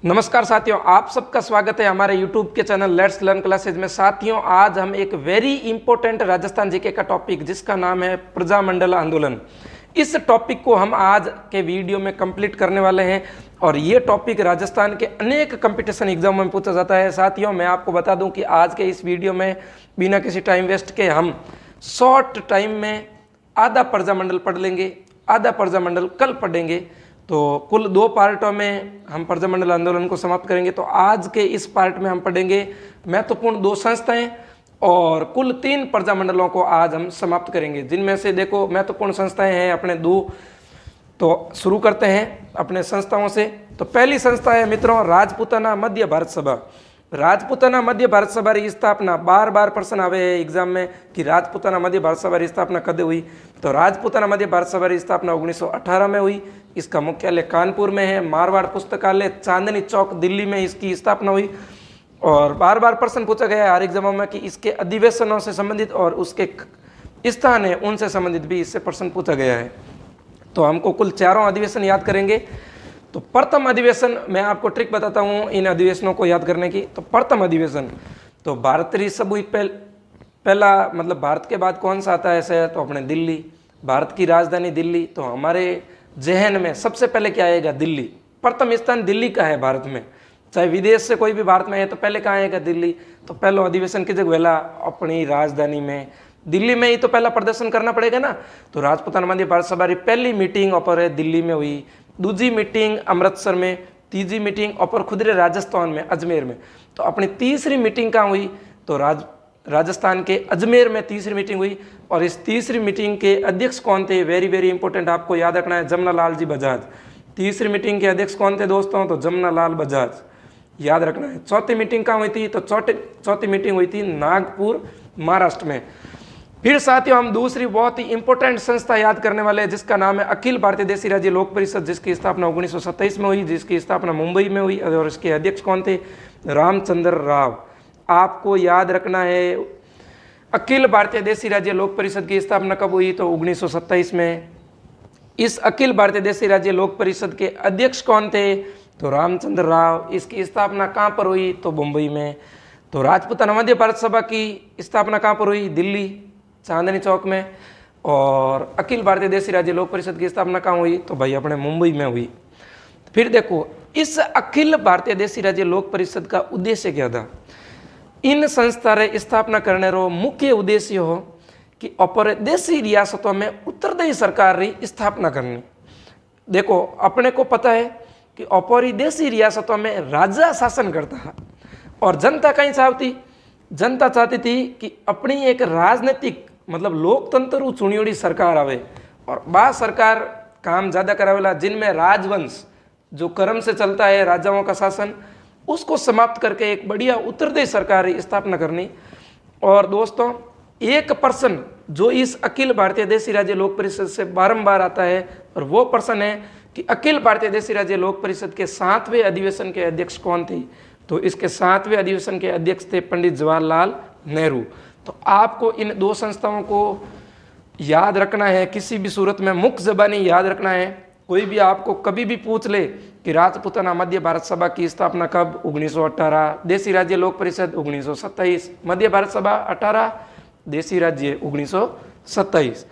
नमस्कार साथियों, आप सबका स्वागत है हमारे YouTube के चैनल लेट्स लर्न क्लासेज में। साथियों, आज हम एक वेरी इंपॉर्टेंट राजस्थान जीके का टॉपिक जिसका नाम है प्रजामंडल आंदोलन, इस टॉपिक को हम आज के वीडियो में कंप्लीट करने वाले हैं। और ये टॉपिक राजस्थान के अनेक कंपटीशन एग्जामों में पूछा जाता है। साथियों, मैं आपको बता दूं कि आज के इस वीडियो में बिना किसी टाइम वेस्ट के हम शॉर्ट टाइम में आधा प्रजामंडल पढ़ लेंगे, आधा प्रजामंडल कल पढ़ेंगे। तो कुल 2 पार्टों में हम प्रजामंडल आंदोलन को समाप्त करेंगे। तो आज के इस पार्ट में हम पढ़ेंगे महत्वपूर्ण 2 संस्थाएं और कुल 3 प्रजामंडलों को आज हम समाप्त करेंगे, जिनमें से देखो महत्वपूर्ण संस्थाएं हैं अपने 2। तो शुरू करते हैं अपने संस्थाओं से। तो पहली संस्था है मित्रों राजपूताना मध्य भारत सभा। राजपूताना मध्य भारत सभा की स्थापना बार प्रश्न आवे है एग्जाम में कि राजपूताना मध्य भारत सभा की स्थापना कद हुई। तो राजपूताना मध्य भारत सभा की स्थापना 1918 में हुई। इसका मुख्यालय कानपुर में है। मारवाड़ पुस्तकालय चांदनी चौक दिल्ली में इसकी स्थापना हुई। और बार प्रश्न पूछा गया है हर एग्जामों में कि इसके अधिवेशनों से संबंधित और उसके स्थान है उनसे संबंधित भी इससे प्रश्न पूछा गया है। तो हमको कुल 4 अधिवेशन याद करेंगे। तो प्रथम अधिवेशन, मैं आपको ट्रिक बताता हूँ इन अधिवेशनों को याद करने की। तो प्रथम अधिवेशन, तो भारतीय सब पहला मतलब भारत के बाद कौन सा आता है शहर, तो अपने दिल्ली, भारत की राजधानी दिल्ली। तो हमारे जहन में सबसे पहले क्या आएगा, दिल्ली। प्रथम स्थान दिल्ली का है भारत में, चाहे विदेश से कोई भी भारत में है तो पहले कहाँ आएगा, दिल्ली। तो पहला अधिवेशन की जगह वेला अपनी राजधानी में दिल्ली में ही तो पहला प्रदर्शन करना पड़ेगा ना। तो राजपूताना मध्य भारत सभा की पहली मीटिंग अपर है दिल्ली में हुई, दूसरी मीटिंग अमृतसर में, तीसरी मीटिंग अपर खुदरे राजस्थान में अजमेर में। तो अपनी तीसरी मीटिंग कहाँ हुई, तो राजस्थान के अजमेर में तीसरी मीटिंग हुई। और इस तीसरी मीटिंग के अध्यक्ष कौन थे, वेरी इंपॉर्टेंट आपको याद रखना है, जमना लाल जी बजाज। तीसरी मीटिंग के अध्यक्ष कौन थे दोस्तों, तो जमना लाल बजाज, याद रखना है। चौथी मीटिंग कहाँ हुई थी, तो चौथी मीटिंग हुई थी नागपुर महाराष्ट्र में। फिर साथियों हम दूसरी बहुत ही इंपॉर्टेंट संस्था याद करने वाले हैं जिसका नाम है अखिल भारतीय देशी राज्य लोक परिषद, जिसकी स्थापना 1927 में हुई, जिसकी स्थापना मुंबई में हुई। और इसके अध्यक्ष कौन थे, रामचंद्र राव। आपको याद रखना है अखिल भारतीय देशी राज्य लोक परिषद की स्थापना कब हुई, तो 1927 में। इस अखिल भारतीय देशी राज्य लोक परिषद के अध्यक्ष कौन थे, तो रामचंद्र राव। इसकी स्थापना कहाँ पर हुई, तो मुंबई में। तो राजपूताना मध्य भारत सभा की स्थापना कहाँ पर हुई, दिल्ली चांदनी चौक में। और अखिल भारतीय देशी राज्य लोक परिषद की स्थापना कहाँ हुई, तो भाई अपने मुंबई में हुई। फिर देखो इस अखिल भारतीय देशी राज्य लोक परिषद का उद्देश्य क्या था। इन संस्था रे स्थापना करने रो मुख्य उद्देश्य हो कि अपरदेशी रियासतों में उत्तरदायी सरकार री स्थापना करनी। देखो अपने को पता है कि अपरदेशी रियासतों में राजा शासन करता है और जनता कहीं चाहती थी कि अपनी एक राजनीतिक मतलब लोकतंत्र चुनियोड़ी सरकार आवे और बा सरकार काम ज़्यादा करावेला, जिनमें राजवंश जो क्रम से चलता है राजाओं का शासन, उसको समाप्त करके एक बढ़िया उत्तरदायी सरकार की स्थापना करनी। और दोस्तों एक पर्सन जो इस अखिल भारतीय देशी राज्य लोक परिषद से बारंबार आता है और वो पर्सन है कि अखिल भारतीय देशी राज्य लोक परिषद के 7वें अधिवेशन के अध्यक्ष कौन थे, तो इसके 7वें अधिवेशन के अध्यक्ष थे पंडित जवाहरलाल नेहरू। तो आपको इन 2 संस्थाओं को याद रखना है, किसी भी सूरत में मुख्य ज़बानी याद रखना है। कोई भी आपको कभी भी पूछ ले कि राजपूताना मध्य भारत सभा की स्थापना कब, 1918, देशी राज्य लोक परिषद 1927, मध्य भारत सभा 18, देशी राज्य 1927।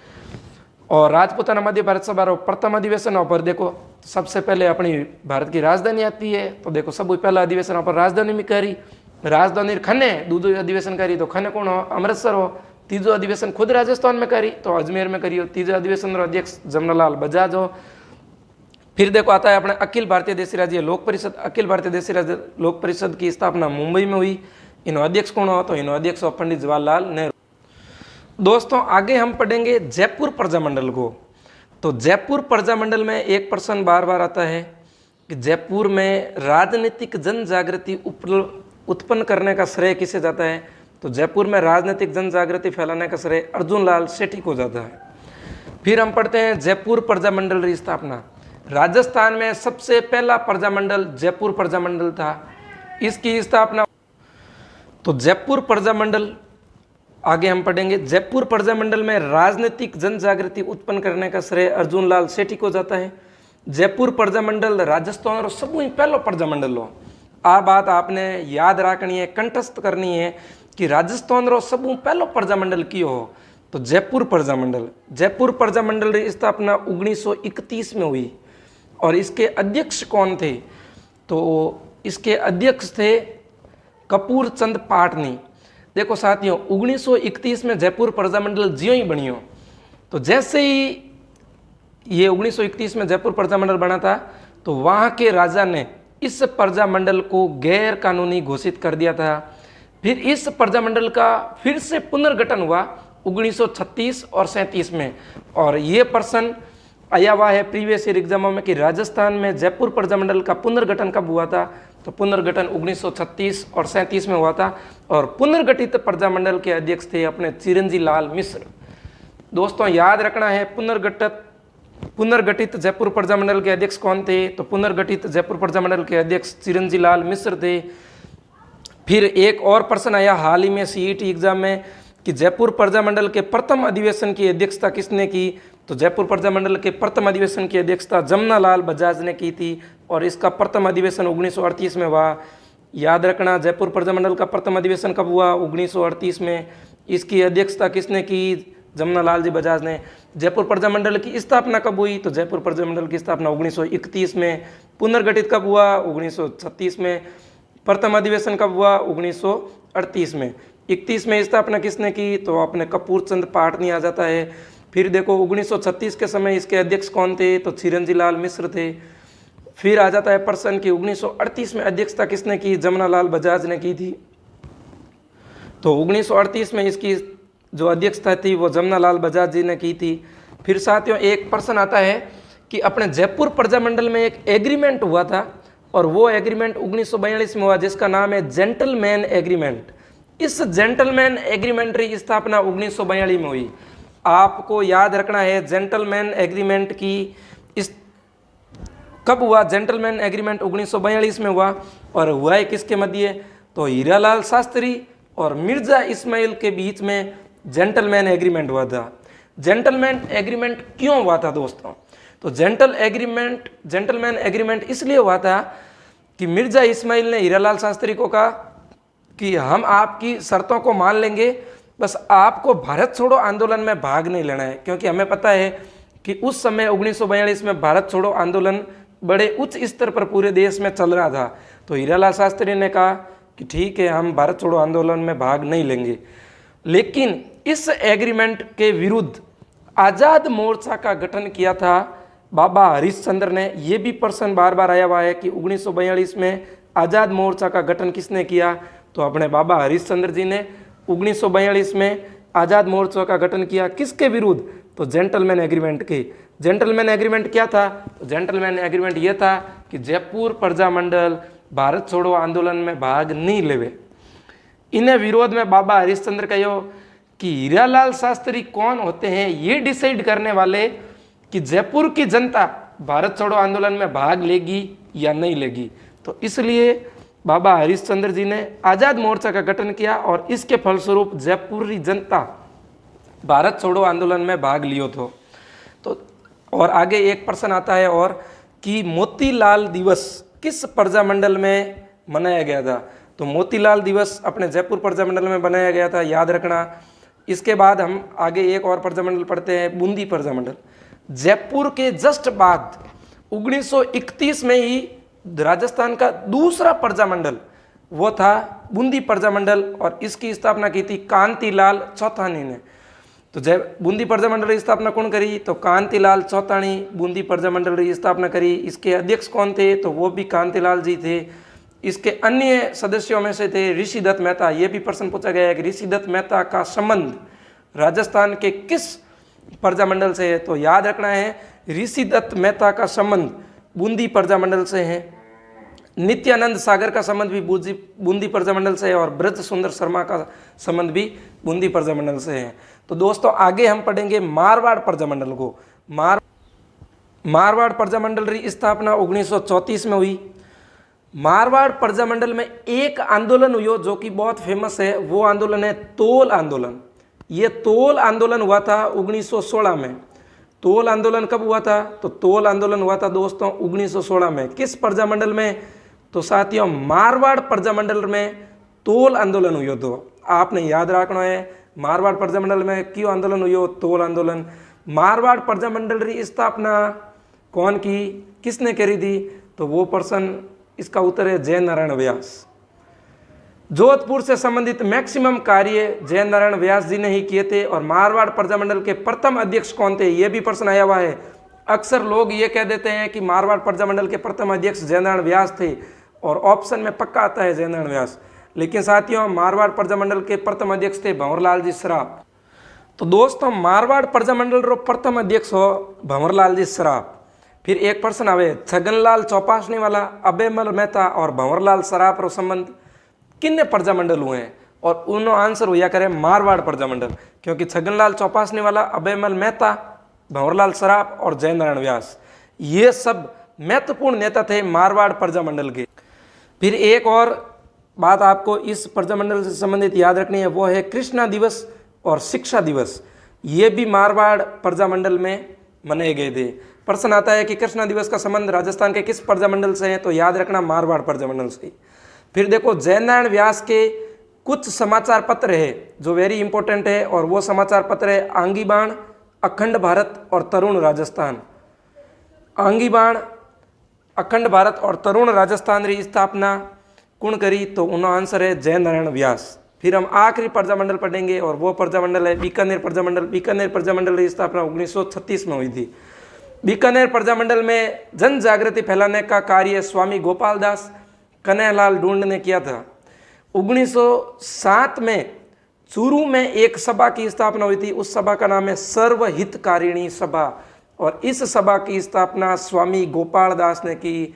और राजपूताना मध्य भारत सभा रो प्रथम अधिवेशन पर देखो सबसे पहले अपनी भारत की राजधानी आती है। तो देखो सब पहला अधिवेशन पर राजधानी में करी, राजधानी खन्ने। दूसरो अधिवेशन करी तो खन्ने कौन हो, अमृतसर हो। तीजो अधिवेशन खुद राजस्थान में करी तो अजमेर में करी हो। तीजो अधिवेशन रो अध्यक्ष जमनालाल बजाज हो। फिर देखो आता है अपने अखिल भारतीय देशी राज्य लोक परिषद। अखिल भारतीय देशी राज्य लोक परिषद की स्थापना मुंबई में हुई। इनो अध्यक्ष कौन हो, तो इनो अध्यक्ष हो पंडित जवाहरलाल नेहरू। दोस्तों आगे हम पढ़ेंगे जयपुर प्रजामंडल को। तो जयपुर प्रजामंडल में एक प्रश्न बार आता है कि जयपुर में राजनीतिक जन जागृति उत्पन्न करने का श्रेय किसे जाता है, तो जयपुर में राजनीतिक जन जागृति फैलाने का श्रेय अर्जुन लाल सेठी को जाता है। फिर हम पढ़ते हैं जयपुर प्रजामंडल की स्थापना। राजस्थान में सबसे पहला प्रजामंडल जयपुर प्रजामंडल था। इसकी स्थापना तो जयपुर प्रजामंडल आगे हम पढ़ेंगे। जयपुर प्रजामंडल में राजनीतिक जन जागृति उत्पन्न करने का श्रेय अर्जुन लाल सेठी को जाता है। जयपुर प्रजामंडल राजस्थान रो सबू पहलो प्रजामंडल हो। आ बात आपने याद रखनी है, कंठस्थ करनी है कि राजस्थान रो सबू पहलो प्रजामंडल कियो हो तो जयपुर प्रजामंडल। जयपुर प्रजामंडल की स्थापना 1931 में हुई और इसके अध्यक्ष कौन थे? तो इसके अध्यक्ष थे कपूर चंद पाटनी। देखो साथियों, 1931 में जयपुर प्रजामंडल ज्यों ही बनियो, तो जैसे ही ये 1931 में जयपुर प्रजामंडल बना था तो वहाँ के राजा ने इस प्रजामंडल को गैर कानूनी घोषित कर दिया था। फिर इस प्रजामंडल का फिर से पुनर्गठन हुआ 1936 और 37 में। और ये प्रश्न आया हुआ है प्रीवियस ईयर एग्जामों में कि राजस्थान में जयपुर प्रजामंडल का पुनर्गठन कब हुआ था? तो पुनर्गठन 1936 और 37 में हुआ था और पुनर्गठित प्रजामंडल के अध्यक्ष थे अपने चिरंजी लाल मिश्र। दोस्तों याद रखना है, पुनर्गठित जयपुर प्रजामंडल के अध्यक्ष कौन थे? तो पुनर्गठित जयपुर प्रजामंडल के अध्यक्ष चिरंजी लाल मिश्र थे। फिर एक और प्रश्न आया हाल ही में सीईटी एग्जाम में कि जयपुर प्रजामंडल के प्रथम अधिवेशन की अध्यक्षता किसने की? तो जयपुर प्रजामंडल के प्रथम अधिवेशन की अध्यक्षता जमनालाल बजाज ने की थी और इसका प्रथम अधिवेशन 1938 में हुआ। याद रखना, जयपुर प्रजामंडल का प्रथम अधिवेशन कब हुआ? 1938 में। इसकी अध्यक्षता किसने की? जमनालाल जी बजाज ने। जयपुर प्रजामंडल की स्थापना कब हुई? तो जयपुर प्रजामंडल की स्थापना 1931 में। पुनर्गठित कब हुआ? 1936 में। प्रथम अधिवेशन कब हुआ? 1938 में। 31 में स्थापना किसने की? तो अपने कपूर चंद पाटनी आ जाता है। फिर देखो 1936 के समय इसके अध्यक्ष कौन थे? तो चिरंजी लाल मिश्र थे। फिर आ जाता है प्रश्न कि 1938 में अध्यक्षता किसने की? जमनालाल बजाज ने की थी। तो 1938 में इसकी जो अध्यक्षता थी वो जमनालाल बजाज जी ने की थी। फिर साथियों एक प्रश्न आता है कि अपने जयपुर प्रजामंडल में एक एग्रीमेंट हुआ था और वो एग्रीमेंट 1942 में हुआ जिसका नाम है जेंटलमैन एग्रीमेंट। इस जेंटलमैन एग्रीमेंट की स्थापना 1942 में हुई। आपको याद रखना है जेंटलमैन एग्रीमेंट की इस कब हुआ? जेंटलमैन एग्रीमेंट 1942 में हुआ और हुआ है किसके मध्य? तो हीरालाल शास्त्री और मिर्जा इस्माइल के बीच में जेंटलमैन एग्रीमेंट हुआ था। जेंटलमैन एग्रीमेंट क्यों हुआ था दोस्तों? तो जेंटलमैन एग्रीमेंट इसलिए हुआ था कि मिर्जा इस्माइल ने हीरालाल शास्त्री को कहा कि हम आपकी शर्तों को मान लेंगे, बस आपको भारत छोड़ो आंदोलन में भाग नहीं लेना है। क्योंकि हमें पता है कि उस समय 1942 में भारत छोड़ो आंदोलन बड़े उच्च स्तर पर पूरे देश में चल रहा था। तो हीरालाल शास्त्री ने कहा कि ठीक है, हम भारत छोड़ो आंदोलन में भाग नहीं लेंगे। लेकिन इस एग्रीमेंट के विरुद्ध आज़ाद मोर्चा का गठन किया था बाबा हरिश्चंद्र ने। यह भी प्रश्न बार बार आया हुआ है कि 1942 में आज़ाद मोर्चा का गठन किसने किया? तो अपने बाबा हरिश्चंद्र जी ने 1942 में आज़ाद मोर्चा का गठन किया। किसके विरुद्ध? तो जेंटलमैन एग्रीमेंट के। जेंटलमैन एग्रीमेंट क्या था? तो जेंटलमैन एग्रीमेंट यह था कि जयपुर प्रजामंडल भारत छोड़ो आंदोलन में भाग नहीं लेवे। इन्हें विरोध में बाबा हरिश्चंद्र कहो कि हीरालाल शास्त्री कौन होते हैं ये डिसाइड करने वाले कि जयपुर की जनता भारत छोड़ो आंदोलन में भाग लेगी या नहीं लेगी। तो इसलिए बाबा हरिश्चंद्र जी ने आज़ाद मोर्चा का गठन किया और इसके फलस्वरूप जयपुरी जनता भारत छोड़ो आंदोलन में भाग लियो तो और आगे एक प्रश्न आता है और कि मोतीलाल दिवस किस प्रजामंडल में मनाया गया था? तो मोतीलाल दिवस अपने जयपुर प्रजामंडल में बनाया गया था, याद रखना। इसके बाद हम आगे एक और प्रजामंडल पढ़ते हैं, बूंदी प्रजामंडल। जयपुर के जस्ट बाद 1931 में ही राजस्थान का दूसरा प्रजामंडल वो था बूंदी प्रजामंडल और इसकी स्थापना की थी कांतिलाल चौथानी ने। तो बूंदी प्रजामंडल की स्थापना कौन करी? तो कांतिलाल चौथानी बूंदी प्रजामंडल की स्थापना करी। इसके अध्यक्ष कौन थे? तो वो भी कांतिलाल जी थे। इसके अन्य सदस्यों में से थे ऋषिदत्त मेहता। ये भी प्रश्न पूछा गया है कि ऋषिदत्त मेहता का संबंध राजस्थान के किस प्रजामंडल से है? तो याद रखना है ऋषिदत्त मेहता का संबंध बूंदी प्रजामंडल से है। नित्यानंद सागर का संबंध भी बूंदी प्रजामंडल से है और ब्रज सुंदर शर्मा का संबंध भी बूंदी प्रजामंडल से है। तो दोस्तों आगे हम पढ़ेंगे मारवाड़ प्रजामंडल को। मारवाड़ प्रजामंडल की स्थापना 1934 में हुई। मारवाड़ प्रजामंडल में एक आंदोलन हुआ जो कि बहुत फेमस है, वो आंदोलन है तोल आंदोलन। ये तोल आंदोलन हुआ था 1916 में। तोल आंदोलन कब हुआ था? तो तोल आंदोलन हुआ था दोस्तों 1916 में। किस प्रजामंडल में? तो साथियों मारवाड़ प्रजामंडल में तोल आंदोलन हुयो तो। आपने याद रखना है मारवाड़ प्रजामंडल में क्यों आंदोलन हुयो? तोल आंदोलन। मारवाड़ प्रजामंडल की स्थापना कौन की, किसने करी थी? तो वो पर्सन, इसका उत्तर है जय नारायण व्यास। जोधपुर से संबंधित मैक्सिमम कार्य जय नारायण व्यास जी ने ही किए थे। और मारवाड़ प्रजामंडल के प्रथम अध्यक्ष कौन थे? ये भी प्रश्न आया हुआ है। अक्सर लोग ये कह देते हैं कि मारवाड़ प्रजामंडल के प्रथम अध्यक्ष जय नारायण व्यास थे और ऑप्शन में पक्का आता है जय नारायण व्यास, लेकिन साथियों मारवाड़ प्रजामंडल के प्रथम अध्यक्ष थे भंवरलाल जी सराफ। तो दोस्तों मारवाड़ प्रजामंडल रो प्रथम अध्यक्ष हो भंवरलाल जी सराफ। फिर एक प्रश्न आवे, छगनलाल चौपासनी वाला, अभयमल मेहता और भंवरलाल सराफ रो संबंध किन्ने प्रजामंडल हुए हैं? और उन्होंने आंसर हुआ करे मारवाड़ प्रजामंडल, क्योंकि छगनलाल चौपासनी वाला, अभयमल मेहता, भंवरलाल सराफ और जय नारायण व्यास ये सब महत्वपूर्ण नेता थे मारवाड़ प्रजामंडल के। फिर एक और बात आपको इस प्रजामंडल से संबंधित याद रखनी है, वो है कृष्णा दिवस और शिक्षा दिवस। ये भी मारवाड़ प्रजामंडल में मनाए गए थे। प्रश्न आता है कि कृष्णा दिवस का संबंध राजस्थान के किस प्रजामंडल से है? तो याद रखना मारवाड़ प्रजामंडल से। फिर देखो जय नारायण व्यास के कुछ समाचार पत्र है जो वेरी इंपॉर्टेंट है, और वो समाचार पत्र है आंगी बाण, अखंड भारत और तरुण राजस्थान। आंगी बाण, अखंड भारत और तरुण राजस्थान की स्थापना कौन करी? तो उनका आंसर है जय नारायण व्यास। फिर हम आखिरी प्रजामंडल पढ़ेंगे और वो प्रजामंडल है बीकानेर प्रजामंडल। बीकानेर प्रजामंडल की स्थापना 1936 में हुई थी। बीकानेर प्रजामंडल में जन जागृति फैलाने का कार्य स्वामी गोपाल दास कन्हैयालाल ढूंढ ने किया था। 1907 में चूरू में एक सभा की स्थापना हुई थी। उस सभा का नाम है सर्वहितकारिणी सभा, और इस सभा की स्थापना स्वामी गोपाल दास ने की।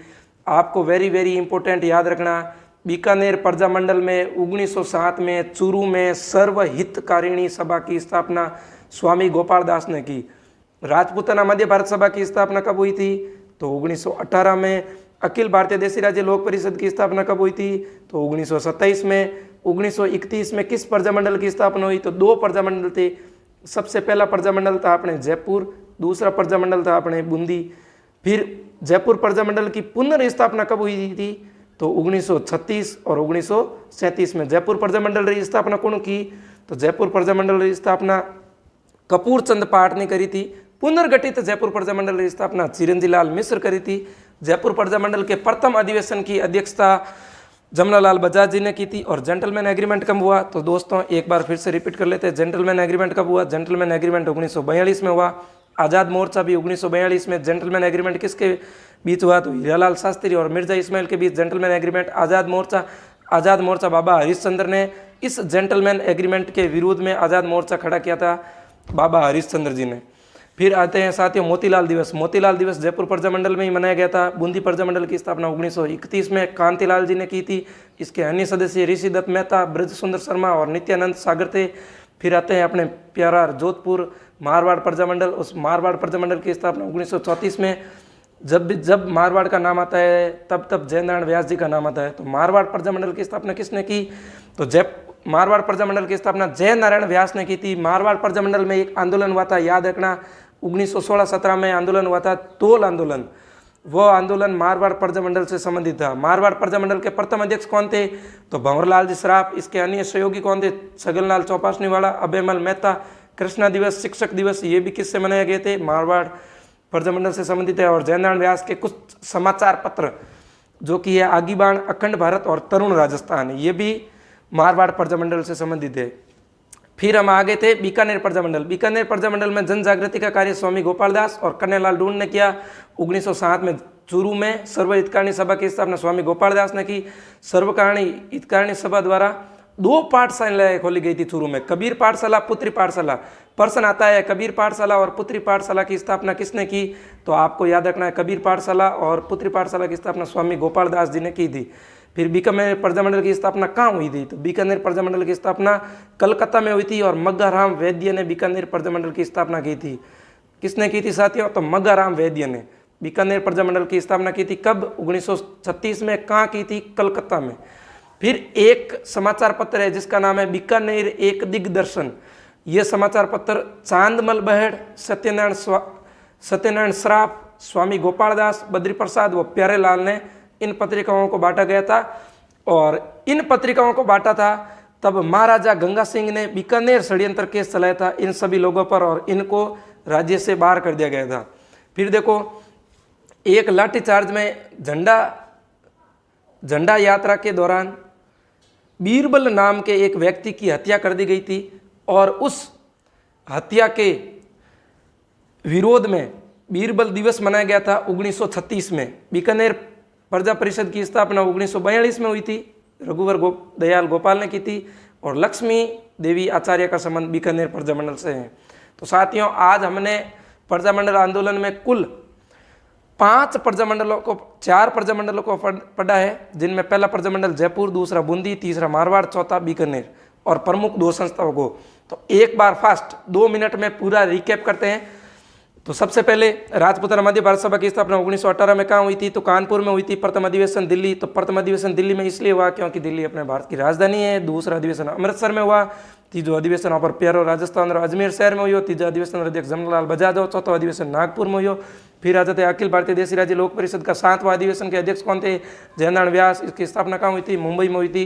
आपको वेरी वेरी इंपॉर्टेंट याद रखना, बीकानेर प्रजामंडल में 1907 में चूरू में सर्वहितकारिणी सभा की स्थापना स्वामी गोपाल दास ने की। राजपूताना मध्य भारत सभा की स्थापना कब हुई थी? तो 1918 में। अखिल भारतीय देशी राज्य लोक परिषद की स्थापना कब हुई थी? तो 1927 में। 1931 में किस प्रजामंडल की स्थापना हुई? तो दो प्रजामंडल थे। सबसे पहला प्रजामंडल था अपने जयपुर, दूसरा प्रजामंडल था अपने बूंदी। फिर जयपुर प्रजामंडल की पुनर्स्थापना कब हुई थी? तो 1936 और 1937 में। जयपुर प्रजामंडल की स्थापना कौन की? तो जयपुर प्रजामंडल की स्थापना कपूर चंद पाठ ने करी थी। पुनर्गठित जयपुर प्रजामंडल की स्थापना चिरंजी लाल मिश्र करी थी। जयपुर प्रजामंडल के प्रथम अधिवेशन की अध्यक्षता जमनालाल बजाज जी ने की थी। और जेंटलमैन एग्रीमेंट कब हुआ? तो दोस्तों एक बार फिर से रिपीट कर लेते हैं, जेंटलमैन एग्रीमेंट कब हुआ? जेंटलमैन एग्रीमेंट 1942 में हुआ। आज़ाद मोर्चा भी 1942 में। जेंटलमैन एग्रीमेंट किसके बीच हुआ? तो हीरालाल शास्त्री और मिर्जा इस्माइल के बीच जेंटलमैन एग्रीमेंट। आज़ाद मोर्चा बाबा हरिश्चंद्र ने इस जेंटलमैन एग्रीमेंट के विरोध में आज़ाद मोर्चा खड़ा किया था, बाबा हरिश्चंद्र जी ने। फिर आते हैं साथियों मोतीलाल दिवस। मोतीलाल दिवस जयपुर प्रजामंडल में ही मनाया गया था। बूंदी प्रजामंडल की स्थापना 1931 में कांतिलाल जी ने की थी। इसके अन्य सदस्य ऋषि दत्त मेहता, ब्रज सुंदर शर्मा और नित्यानंद सागर थे। फिर आते हैं अपने प्यारा जोधपुर मारवाड़ प्रजामंडल। उस मारवाड़ प्रजामंडल की स्थापना 1934 में। जब मारवाड़ का नाम आता है तब जय नारायण व्यास जी का नाम आता है। तो मारवाड़ प्रजामंडल की स्थापना किसने की? तो मारवाड़ प्रजामंडल की स्थापना जय नारायण व्यास ने की थी। मारवाड़ प्रजामंडल में एक आंदोलन हुआ था, याद रखना 1916-17 में आंदोलन हुआ था, तोल आंदोलन। वो आंदोलन मारवाड़ प्रजामंडल से संबंधित था। मारवाड़ प्रजामंडल के प्रथम अध्यक्ष कौन थे? तो भंवरलाल जी सराफ। इसके अन्य सहयोगी कौन थे? छगनलाल चौपासनी वाला, अभयमल मेहता। कृष्णा दिवस, शिक्षक दिवस ये भी किससे मनाए गए थे? मारवाड़ प्रजामंडल से संबंधित है। और जय नारायण व्यास के कुछ समाचार पत्र जो कि है आगी बाण, अखंड भारत और तरुण राजस्थान, ये भी मारवाड़ प्रजामंडल से संबंधित है। फिर हम आगे थे बीकानेर प्रजामंडल। बीकानेर प्रजामंडल में जन जागृति का कार्य स्वामी गोपाल दास और कन्हैयालाल ढूंढ ने किया। 1907 में चूरू में सर्वहितकारिणी सभा की स्थापना स्वामी गोपाल दास ने की। सर्वहितकारिणी सभा द्वारा 2 पाठशालाएं खोली गई थी चूरू में, कबीर पाठशाला, पुत्री पाठशाला। प्रश्न आता है कबीर पाठशाला और पुत्री पाठशाला की स्थापना किसने की? तो आपको याद रखना है कबीर पाठशाला और पुत्री पाठशाला की स्थापना स्वामी गोपाल दास जी ने की थी। फिर बीकानेर प्रजामंडल की स्थापना कहाँ हुई थी? तो बीकानेर प्रजामंडल की स्थापना कलकत्ता में हुई थी और मग्गाराम वैद्य ने बीकानेर प्रजामंडल की स्थापना की थी। किसने की थी साथियों? तो मग्गाराम वैद्य ने बीकानेर प्रजामंडल की स्थापना की थी। कब? 1936 में। कहाँ की थी? कलकत्ता में। फिर एक समाचार पत्र है जिसका नाम है बीकानेर एक दिग्दर्शन। ये समाचार पत्र चांदमल बहेड़, सत्यनारायण सत्यनारायण सराफ, स्वामी गोपाल दास, बद्री प्रसाद व प्यारेलाल ने इन पत्रिकाओं को बांटा गया था। और इन पत्रिकाओं को बांटा था तब महाराजा गंगा सिंह ने बीकानेर षड्यंत्र केस चलाया था इन सभी लोगों पर और इनको राज्य से बाहर कर दिया गया था। फिर देखो, एक लाठीचार्ज में झंडा यात्रा के दौरान बीरबल नाम के एक व्यक्ति की हत्या कर दी गई थी और उस हत्या के विरोध में बीरबल दिवस मनाया गया था 1936 में। बीकानेर प्रजा परिषद की स्थापना 1942 में हुई थी, रघुवर दयाल गोपाल ने की थी और लक्ष्मी देवी आचार्य का संबंध बीकानेर प्रजामंडल से है। तो साथियों, आज हमने प्रजामंडल आंदोलन में कुल 4 प्रजामंडलों को पढ़ा है, जिनमें पहला प्रजामंडल जयपुर, दूसरा बूंदी, तीसरा मारवाड़, चौथा बीकानेर और प्रमुख 2 संस्थाओं को। तो एक बार फास्ट 2 मिनट में पूरा रिकैप करते हैं। तो सबसे पहले राजपूताना मध्य भारत सभा की स्थापना 1918 में कहाँ हुई थी? तो कानपुर में हुई थी। प्रथम अधिवेशन दिल्ली। तो प्रथम अधिवेशन दिल्ली में इसलिए हुआ क्योंकि दिल्ली अपने भारत की राजधानी है। दूसरा अधिवेशन अमृतसर में हुआ। तीसरा अधिवेशन वहाँ पर प्यारो राजस्थान और अजमेर शहर में हुई। तीसरा अधिवेशन अध्यक्ष जमनालाल बजाज हो। चौथा अधिवेशन नागपुर में हुई। फिर आ जाते हैं अखिल भारतीय देशी राज्य लोक परिषद का 7वां अधिवेशन के अध्यक्ष कौन थे? जयनारायण व्यास। इसकी स्थापना कहाँ हुई थी? मुंबई में हुई थी।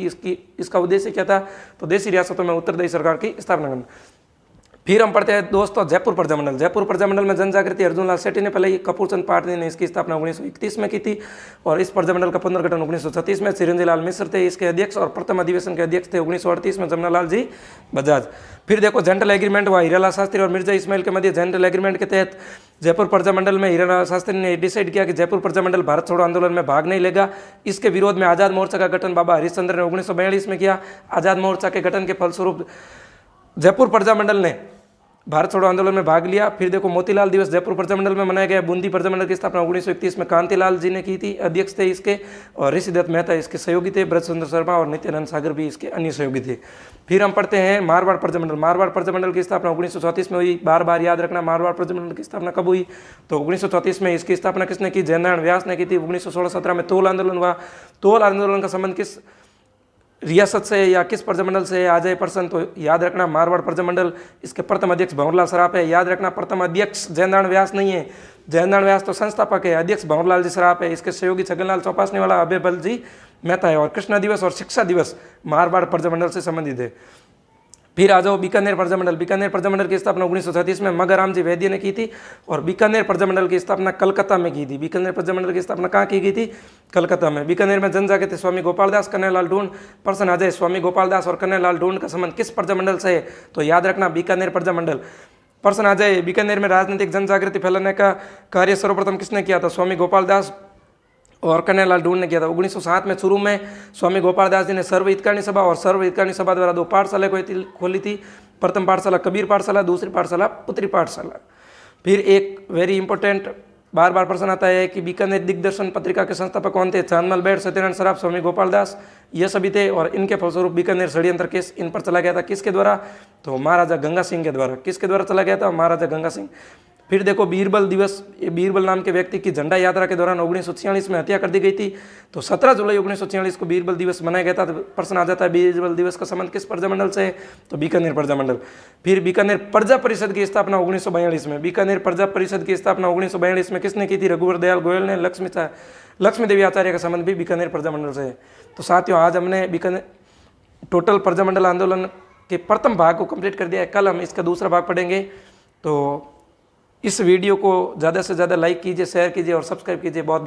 इसका उद्देश्य क्या था? तो देशी रियासतों में उत्तरदायी सरकार की स्थापना करना। फिर हम पढ़ते हैं दोस्तों जयपुर प्रजामंडल। जयपुर प्रजामंडल में जन जागृति अर्जुनलाल सेठी ने पहले, कपूरचंद पाटनी ने इसकी स्थापना 1931 में की थी और इस प्रजामंडल का पुनर्गठन 1936 में चिरंजीव लाल मिश्र थे इसके अध्यक्ष और प्रथम अधिवेशन के अध्यक्ष थे 1938 में जमनालाल जी बजाज। फिर देखो, जनरल एग्रीमेंट हुआ हीरालाल शास्त्री और मिर्जा इस्माइल के मध्य। जनरल एग्रीमेंट के तहत जयपुर प्रजामंडल में हीरालाल शास्त्री ने डिसाइड किया कि जयपुर प्रजामंडल भारत छोड़ो आंदोलन में भाग नहीं लेगा। इसके विरोध में आज़ाद मोर्चा का गठन बाबा हरिश्चंद्र ने 1942 में किया। आज़ाद मोर्चा के गठन के फलस्वरूप जयपुर प्रजामंडल ने भारत छोड़ो आंदोलन में भाग लिया। फिर देखो, मोतीलाल दिवस जयपुर प्रजामंडल में मनाया गया। बूंदी प्रजामंडल की स्थापना 1931 में कांतिलाल जी ने की थी, अध्यक्ष थे इसके, और ऋषिदत्त मेहता इसके सहयोगी थे। ब्रजचंद्र शर्मा और नित्यानंद सागर भी इसके अन्य सहयोगी थे। फिर हम पढ़ते हैं मारवाड़ प्रजामंडल। मारवाड़ प्रजामंडल की स्थापना 1934 में हुई। बार बार याद रखना, मारवाड़ प्रजामंडल की स्थापना कब हुई? तो 1934 में। इसकी स्थापना किसने की? जयनारायण व्यास ने की थी। 1916-17 में तोल आंदोलन हुआ। तोल आंदोलन का संबंध किस रियासत से या किस प्रजामंडल से? आ जाए प्रश्न तो याद रखना मारवाड़ प्रजामंडल। इसके प्रथम अध्यक्ष भंवरलाल सराफ है। याद रखना, प्रथम अध्यक्ष जयनारायण व्यास नहीं है, जयनारायण व्यास तो संस्थापक है, अध्यक्ष भंवरलाल जी सराफ है। इसके सहयोगी छगनलाल चौपासने वाला अभयबल जी मेहता है। और कृष्णा दिवस और शिक्षा दिवस मारवाड़ प्रजामंडल से संबंधित है। फिर आ जाओ बीकानेर प्रजामंडल। बीकानेर प्रजामंडल की स्थापना 1937 में मगराम जी वैद्य ने की थी और बीकानेर प्रजामंडल की स्थापना कलकत्ता में की थी। बीकानेर प्रजामंडल की स्थापना कहाँ की गई थी? कलकत्ता में। बीकानेर में जन जागृति स्वामी गोपाल दास, कन्हैयालाल ढूंढ। प्रश्न आ जाए, स्वामी गोपाल दास और कन्हैयालाल ढूंढ का संबंध किस प्रजामंडल से है? तो याद रखना बीकानेर प्रजामंडल। प्रश्न आ जाए, बीकानेर में राजनीतिक जन जागृति फैलाने का कार्य सर्वप्रथम किसने किया था? स्वामी गोपाल दास और कन्हैयालाल ढूंढ ने किया था। 1907 में शुरू में स्वामी गोपाल दास जी ने सर्व हितकारिणी सभा और सर्व हितकारिणी सभा द्वारा 2 पाठशाला खोली थी। प्रथम पाठशाला कबीर पाठशाला, दूसरी पाठशाला पुत्री पाठशाला। फिर एक वेरी इंपॉर्टेंट बार बार प्रश्न आता है कि बीकानेर दिग्दर्शन पत्रिका के संस्थापक कौन थे? चांदमल बेड, सत्यनारायण सराफ, स्वामी गोपाल दास, ये सभी थे। और इनके फलस्वरूप बीकानेर षड्यंत्र केस इन पर चला गया था। किसके द्वारा? तो महाराजा गंगा सिंह के द्वारा। किसके द्वारा चला गया था? महाराजा गंगा सिंह। फिर देखो, बीरबल दिवस। ये बीरबल नाम के व्यक्ति की झंडा यात्रा के दौरान 1946 में हत्या कर दी गई थी। तो 17 जुलाई 1946 को बीरबल दिवस मनाया गया था। तो प्रश्न आ जाता है, बीरबल दिवस का संबंध किस प्रजामंडल से है? तो बीकानेर प्रजामंडल। फिर बीकानेर प्रजा परिषद की स्थापना 1942 में। बीकानेर प्रजा परिषद की स्थापना 1942 में किसने की थी? रघुवर दयाल गोयल ने। लक्ष्मी देवी आचार्य का संबंध भी बीकानेर प्रजामंडल से है। तो साथियों, आज हमने बीकानेर टोटल प्रजामंडल आंदोलन के प्रथम भाग को कंप्लीट कर दिया है। कल हम इसका दूसरा भाग पढ़ेंगे। तो इस वीडियो को ज़्यादा से ज़्यादा लाइक कीजिए, शेयर कीजिए और सब्सक्राइब कीजिए। बहुत